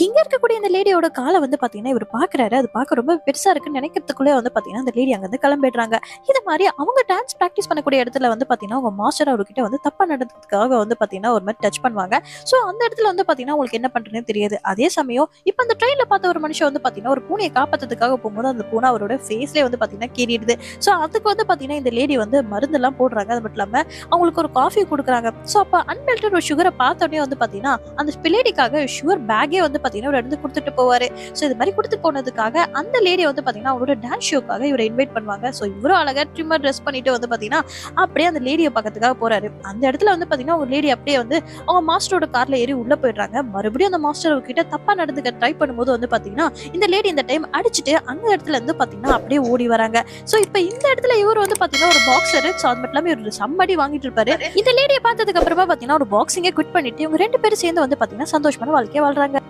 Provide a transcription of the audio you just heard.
இங்க இருக்கக்கூடிய இந்த லேடியோட கால வந்து பாத்தீங்கன்னா, இவரு பாக்குறாரு. அது பாக்க ரொம்ப பெருசா இருக்குன்னு நெனைக்கிறதுக்குள்ளே வந்து பாத்தீங்கன்னா, அந்த லேடி அங்கருந்து கெளம்பிடுறாங்க. இது மாரி அவங்க டான்ஸ் பிராக்டிஸ் பண்ணக்கூடிய இடத்துல வந்து பாத்தீங்கன்னா, உங்க மாஸ்டர் அவர்கிட்ட வந்து தப்பா நடந்துக்கிறதுக்காக வந்து பாத்தீங்கன்னா, ஒரு மாரி டச் பண்ணுவாங்க. ஸோ அந்த இடத்துல வந்து பாத்தீங்கன்னா, உங்களுக்கு என்ன பண்றதுன்னே தெரியாது. அதே சமயம் இப்ப அந்த ட்ரெயின்ல பார்த்த ஒரு மனுஷன் வந்து பாத்தீங்கன்னா, ஒரு பூனைய காப்பாத்துறதுக்காக போம்போது, அந்த பூனை அவரோட ஃபேஸ்லயே வந்து பாத்தீங்கன்னா கீறிடுது. ஸோ அதுக்கு வந்து பாத்தீங்கன்னா, இந்த லேடி வந்து மருந்தெல்லாம் போடுறாங்க. அது மட்டும் இல்லாம அவங்களுக்கு ஒரு காஃபி குடுக்குறாங்க. ஸோ அப்ப அன்மெல்டட் ஒரு சுகர பார்த்தோனே வந்து பாத்தீங்கன்னா, அந்த லேடிக்காக சுகர் பேக்கே வந்து பாத்தீங்கன்னா, ஒரு இடத்துல குடுத்துட்டு போவாரு. ஸோ இது மாரி குடுத்துட்டு போனதுக்காக அந்த லேடி வந்து பாத்தீங்கன்னா, அவரோட டான்ஸ் ஷோக்காக இவர இன்வைட் பண்ணுவாங்க. ஸோ இவரும் அழகா ட்ரிம்மர் ட்ரெஸ் பண்ணிட்டு வந்து பாத்தீங்கன்னா, அப்படியே அந்த லேடிய பாக்கறதுக்காக போறாரு. அந்த இடத்துல வந்து பாத்தீங்கன்னா, ஒரு லேடி அப்படியே வந்து அவங்க மாஸ்டரோட கார்ல ஏறி உள்ள போயிடுறாங்க. மறுபடியும் அந்த மாஸ்டர் அவர்கிட்ட தப்பா நடந்துக்க ட்ரை பண்ணும்போது வந்து பாத்தீங்கன்னா, இந்த லேடி இந்த டைம் அடிச்சுட்டு அந்த இடத்துல இருந்து பாத்தீங்கன்னா, அப்படியே ஓடி வராங்க. ஸோ இப்ப இந்த இடத்துல இவர் வந்து பாத்தீங்கன்னா, ஒரு பாக்ஸர். ஸோ அது மட்டும் இல்லாம இவரு செம்ம அடி வாங்கிட்டு இருப்பாரு. இந்த லேடிய பார்த்ததுக்கு அப்புறமா பாத்தீங்கன்னா, ஒரு பாக்ஸிங்க குவிட் பண்ணிட்டு இவங்க 2 பேரும் சேர்ந்து வந்து பாத்தீங்கன்னா, சந்தோஷமான வாழ்க்கைய வாழ்றாங்க.